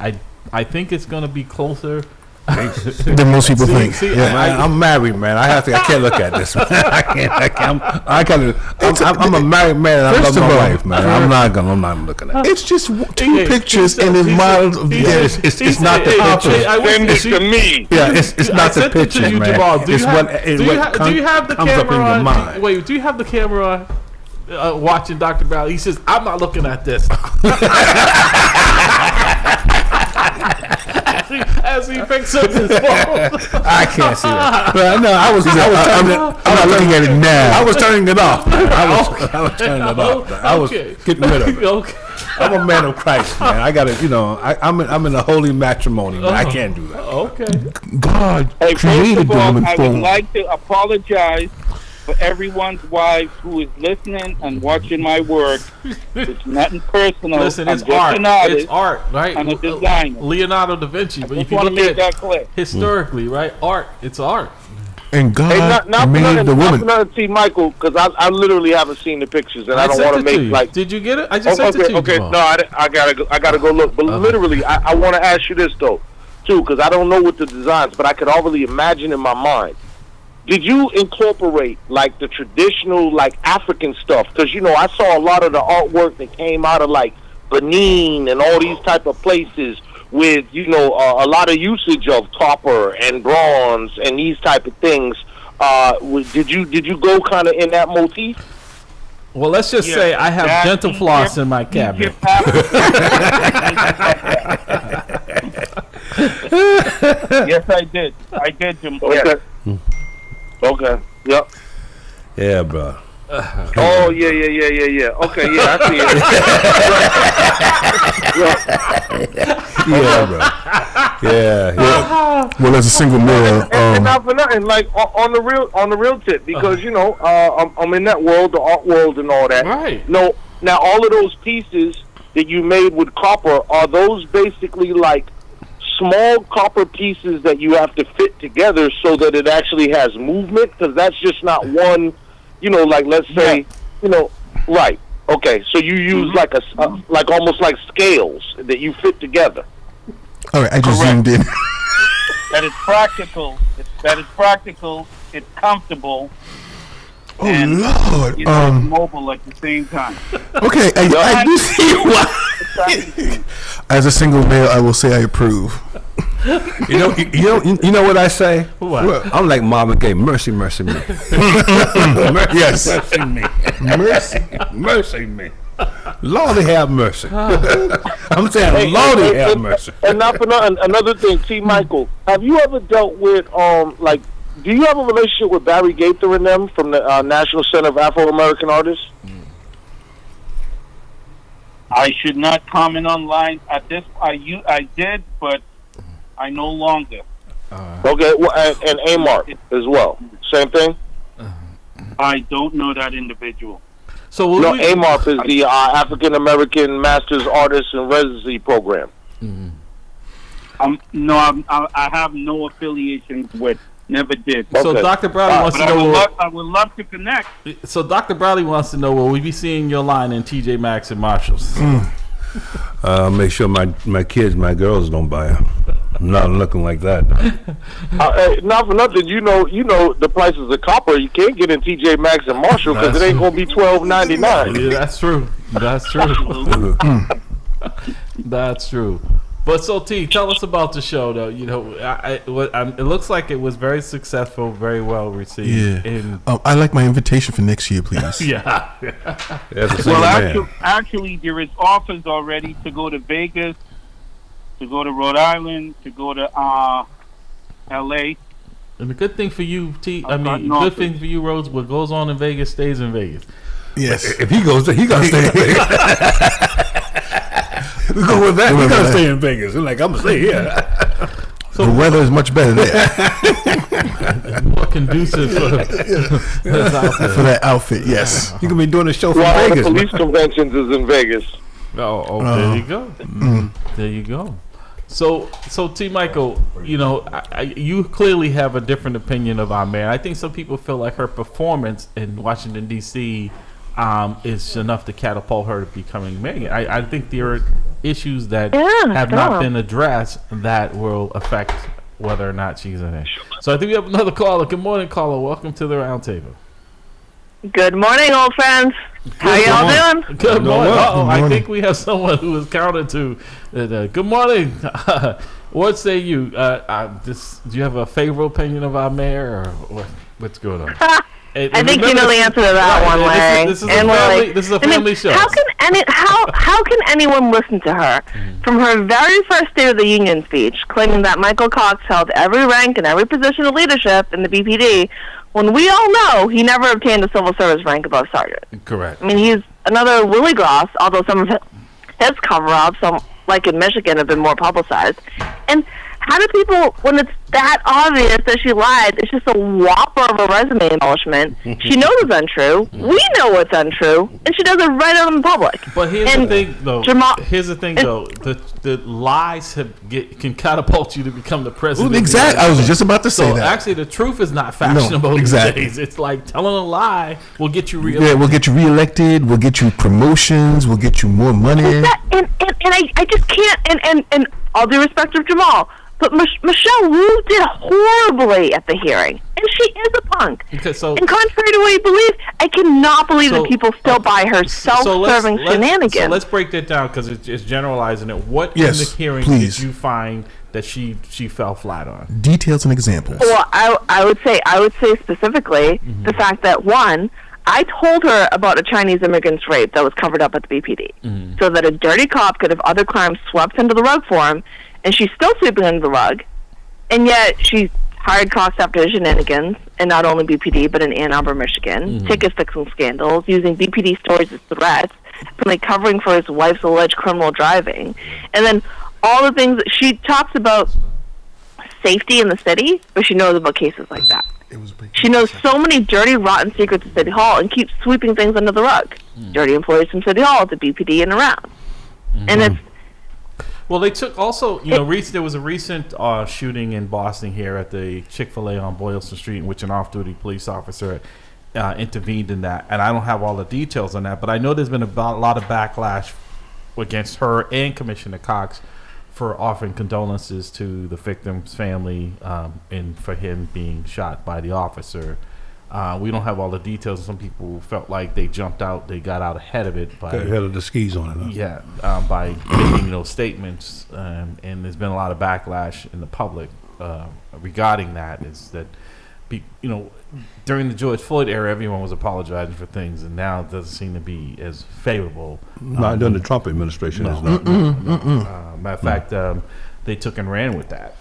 think it's going to be closer than most people think. Man, I'm married, man. I can't look at this. Man. I'm a married man. And I love my wife, man. I'm not looking at it. It's just 2 pictures and his models of It's not the pictures. Send it to me. Yeah, it's not the pictures, man. It's what do you have the comes up in camera your on? mind. Wait, do you have the camera on watching Dr. Bradley? He says, I'm not looking at this. As he picks up his phone. I can't see that. But no, I'm not looking at it now. I was turning it off. I was turning it off. I was getting rid of it. Okay. I'm a man of Christ, man. I gotta, I'm in a holy matrimony, man. I can't do that. Okay. God Hey, first created of the all, woman I for would like to apologize for everyone's wife who is listening and watching my work. It's nothing personal. Listen, I'm it's just art. an artist. It's art, right? I'm a designer. Leonardo da Vinci. But I if just you want to look make at that clear. historically, right? Art. It's art. and God Hey, not for made nothing, the not for woman. nothing, T. Michael, because I literally haven't seen the pictures, and I don't sent want it to make you. like. Did you get it? I just sent it Okay, to you. okay. Jamal. No, I gotta go look. But literally, I want to ask you this though, too, because I don't know what the designs, but I could already imagine in my mind. Did you incorporate like the traditional like African stuff? Because I saw a lot of the artwork that came out of like Benin and all these type of places with a lot of usage of copper and bronze and these type of things. Did you go kind of in that motif? Well, let's just say I have dental floss in my cabinet. Yes, I did. I did, Jim. Okay. Yes. Okay. Yep. Yeah, bro. Oh yeah. Okay, yeah, I see it. Yeah, bro. Yeah. Well, as a single male, And not for nothing, like on the real tip, because you know, I'm in that world, the art world, and all that. Right. No, now all of those pieces that you made with copper, are those basically like small copper pieces that you have to fit together so that it actually has movement? Because that's just not one. You know, like let's say, you know, right? Okay, so you use like like almost like scales that you fit together. all right, I just Correct. zoomed in. That is practical. That is practical. It's comfortable. Oh And Lord. It's mobile at the same time. Okay, I do see why. As a single male, I will say I approve. You know what I say? What? I'm like Marvin Gaye. Mercy, mercy me. Yes. Mercy me. Mercy, mercy me. Lordy have mercy. I'm saying, Lordy have mercy. And not for nothing, another thing, T. Michael, have you ever dealt with like? Do you have a relationship with Barry Gaither and them from the National Center of Afro-American Artists? I should not comment online at this. I did, but I no longer. Okay, well, and Amart as well. Same thing? I don't know that individual. So will No, we, AMARP is the African American Masters Artist and Residency Program. I have no affiliation with. Never did. so Okay. Dr. Browley wants But to know. I would love to connect. So Dr. Browley wants to know, will we be seeing your line in TJ Maxx and Marshalls? Make sure my kids, my girls don't buy them. I'm not looking like that. Not for nothing, you know the prices of copper. You can't get in TJ Maxx and Marshall because it ain't gonna be $12.99. Yeah, that's true. That's true. That's true. But so T, tell us about the show, though. You know, it looks like it was very successful, very well received. Yeah. I like my invitation for next year, please. Yeah. As a single man. Actually, there is offers already to go to Vegas, to go to Rhode Island, to go to L.A. And the good thing for you, T, I've got good nothing. thing for you, Rhodes, what goes on in Vegas stays in Vegas. Yes. If he goes there, he gotta stay in Vegas. We go with that. He gotta stay in Vegas. I'm like, I'm gonna stay here. The weather is much better there More conducive for for that outfit. Yes. You can be doing a show from Well, all the Vegas. police conventions is in Vegas. there you go. There you go. So T. Michael, you know, you clearly have a different opinion of our mayor. I think some people feel like her performance in Washington D.C. Is enough to catapult her to becoming mayor. I think there are issues that have not been addressed that will affect whether or not she's in there. So I think we have another caller. Good morning, caller. Welcome to the roundtable. Good morning, old friends. How y'all doing? Good morning. Good I morning. think we have someone who is counted to. Good morning. What say you? Do you have a favorable opinion of our mayor, or what's going on? I think you know the answer to that one, Larry. This is a family show. How can anyone listen to her from her very first State of the Union speech, claiming that Michael Cox held every rank and every position of leadership in the BPD, when we all know he never obtained a civil service rank above sergeant? Correct. I mean, he's another Willie Gross, although some of his cover-ups, like in Michigan, have been more publicized. And how do people, when it's that obvious that she lied, it's just a whopper of a resume embellishment. She knows it's untrue. We know it's untrue, and she does it right out in the public. But here's the thing, though. Jamal- The lies can catapult you to become the president. Exactly. I was just about to say So that. actually, the truth is not fashionable exactly. these days. It's like telling a lie will get you reelected. Yeah, we'll get you reelected. We'll get you promotions. We'll get you more money. And I just can't, and all due respect to Jamal, but Michelle Wu did horribly at the hearing, and she is a punk. Okay, so And contrary to what you believe, I cannot believe So, that people still buy her self-serving shenanigans. So let's break that down because it's generalizing it. What Yes, in the hearing please. did you find that she fell flat on? Details and examples. Well, I would say specifically the fact that, one, I told her about a Chinese immigrant's rape that was covered up at the BPD, so that a dirty cop could have other crimes swept under the rug for him, and she's still sweeping under the rug, and yet she's hired cops after shenanigans, and not only BPD, but in Ann Arbor, Michigan, ticket fixing scandals, using BPD stories as threats, like covering for his wife's alleged criminal driving, and then all the things that she talks about safety in the city, but she knows about cases like that. She knows so many dirty, rotten secrets at City Hall and keeps sweeping things under the rug. Dirty employees from City Hall to BPD and around. And it's... Well, they took also, there was a recent shooting in Boston here at the Chick-fil-A on Boylston Street in which an off-duty police officer intervened in that. And I don't have all the details on that, but I know there's been a lot of backlash against her and Commissioner Cox for offering condolences to the victim's family and for him being shot by the officer. We don't have all the details. Some people felt like they got out ahead of it. By ahead of the skis on it. Huh? Yeah, by making those statements. And there's been a lot of backlash in the public regarding that. Is that, during the George Floyd era, everyone was apologizing for things, and now it doesn't seem to be as favorable. Not during the Trump administration. Matter of fact, they took and ran with that,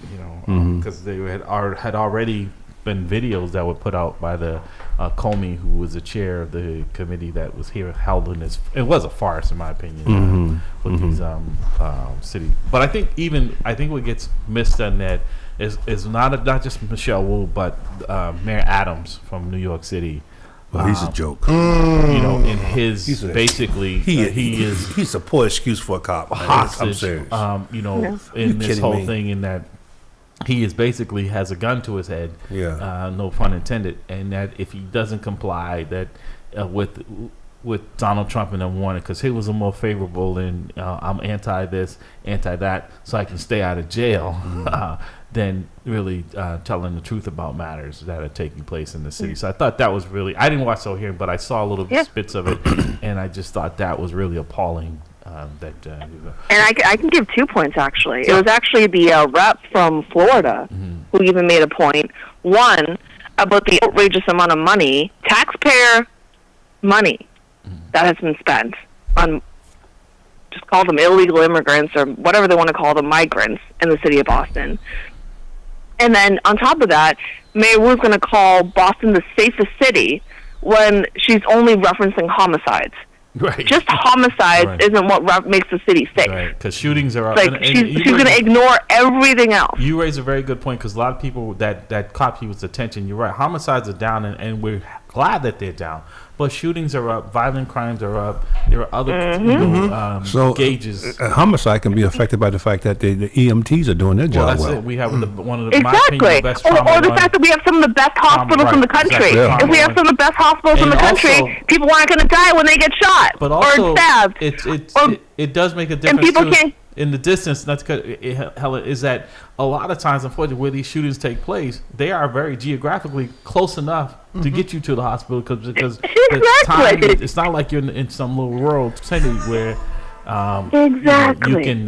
because they had already been videos that were put out by the Comey, who was the chair of the committee that was here held in this. It was a farce, in my opinion, with these city. But I think what gets missed on that is not just Michelle Wu, but Mayor Adams from New York City. Well, he's a joke. In his he's a poor excuse for a cop. Hostage. I'm serious. In this whole thing, in that he is basically has a gun to his head. Yeah. No pun intended. And that if he doesn't comply, that with Donald Trump and them wanted, because he was a more favorable and I'm anti this, anti that, so I can stay out of jail, than really telling the truth about matters that are taking place in the city. So I thought that was really, I didn't watch the whole hearing, but I saw a little bits of it, and I just thought that was really appalling. And I can give 2 points, actually. It was actually the rep from Florida who even made a point. One, about the outrageous amount of money, taxpayer money, that has been spent on, just call them illegal immigrants or whatever they want to call them, migrants in the city of Boston. And then on top of that, Mayor Wu's going to call Boston the safest city when she's only referencing homicides. Right. Just homicides isn't what makes the city safe. Right, because shootings are up. Like, she's going to ignore everything else. You raise a very good point, because a lot of people that caught people's attention, you're right, homicides are down, and we're glad that they're down. But shootings are up, violent crimes are up. There are other gauges. Homicide can be affected by the fact that the EMTs are doing their job well. It. We have one of the exactly. my opinion, the best trauma or the fact that we have some of the best hospitals in the country. Exactly. Yeah. If we have some of the best hospitals in the country, people aren't going to die when they get shot or stabbed. It does make a difference. And people can't. In the distance, not to Helen, is that a lot of times, unfortunately, where these shootings take place, they are very geographically close enough to get you to the hospital because the time, it's not like you're in some little rural city where you can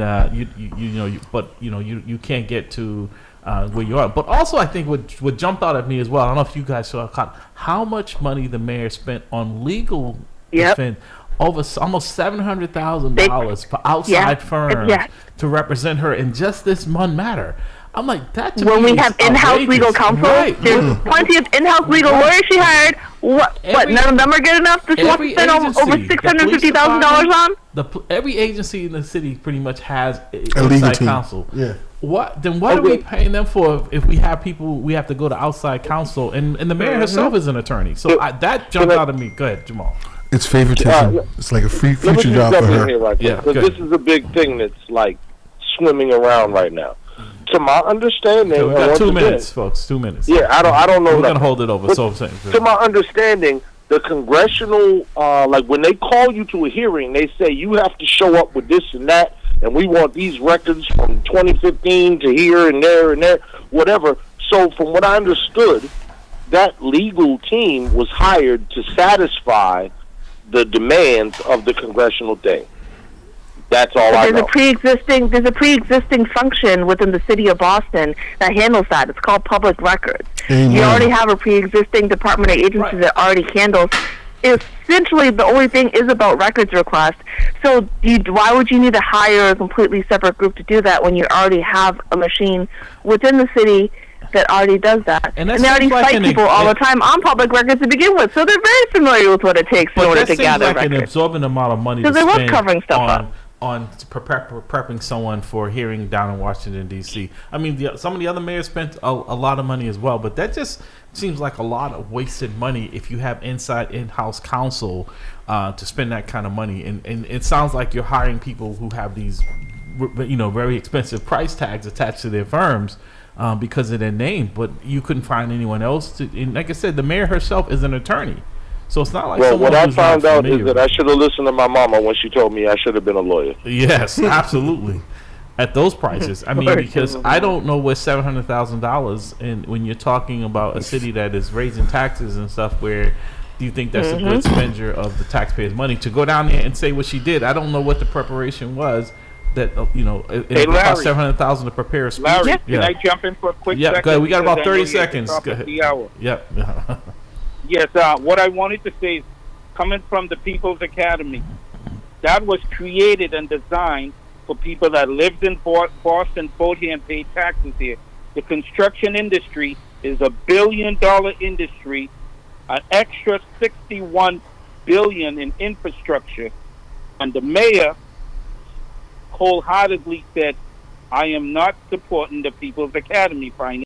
you can't get to where you are. But also, I think what jumped out at me as well, I don't know if you guys saw how much money the mayor spent on legal defense. Over almost $700,000 for outside firms to represent her in just this one matter. I'm like, that to when me we have in-house legal counsel, there's plenty of in-house legal lawyers she hired. What? None of them are good enough to spend over $650,000 on? Every agency in the city pretty much has a legal team. Counsel. Yeah. What are we paying them for if we have people we have to go to outside counsel and the mayor herself is an attorney? So that jumped out at me. Go ahead, Jamal. It's favoritism. It's like a free future job for her. Because this is a big thing that's like swimming around right now. To my understanding, we got 2 minutes, folks. 2 minutes. Yeah, I don't know. We're gonna hold it over. But so I'm saying, to my understanding, the congressional, like when they call you to a hearing, they say you have to show up with this and that, and we want these records from 2015 to here and there, whatever. So from what I understood, that legal team was hired to satisfy the demands of the congressional thing. That's all I know. There's a pre-existing function within the city of Boston that handles that. It's called public records. Amen. You already have a pre-existing department or agency that already handles. If essentially the only thing is about records request. So why would you need to hire a completely separate group to do that when you already have a machine within the city that already does that? And they already cite people all the time on public records to begin with, so they're very familiar with what it takes in order to gather like records. An absorbent amount of money to they love spend covering stuff up. on prepping someone for a hearing down in Washington, D.C. I mean, some of the other mayors spent a lot of money as well, but that just seems like a lot of wasted money if you have in-house counsel to spend that kind of money. And it sounds like you're hiring people who have these, very expensive price tags attached to their firms because of their name, but you couldn't find anyone else to. And like I said, the mayor herself is an attorney. So it's not like someone what I who's found not out is familiar. that I should have listened to my mama when she told me I should have been a lawyer. Yes, absolutely. At those prices, I mean, because I don't know what $700,000, and when you're talking about a city that is raising taxes and stuff, where do you think that's a good expenditure of the taxpayers' money to go down there and say what she did? I don't know what the preparation was. That it cost $700,000 to prepare a speech. Larry, can I jump in for a quick second? Yeah, go ahead. We got about Because I know 30 you're at the seconds. top Go of ahead. the hour. Yep. Yes, what I wanted to say is, coming from the People's Academy, that was created and designed for people that lived in Boston, both here, and paid taxes here. The construction industry is $1 billion industry, an extra $61 billion in infrastructure, and the mayor wholeheartedly said, I am not supporting the People's Academy financially.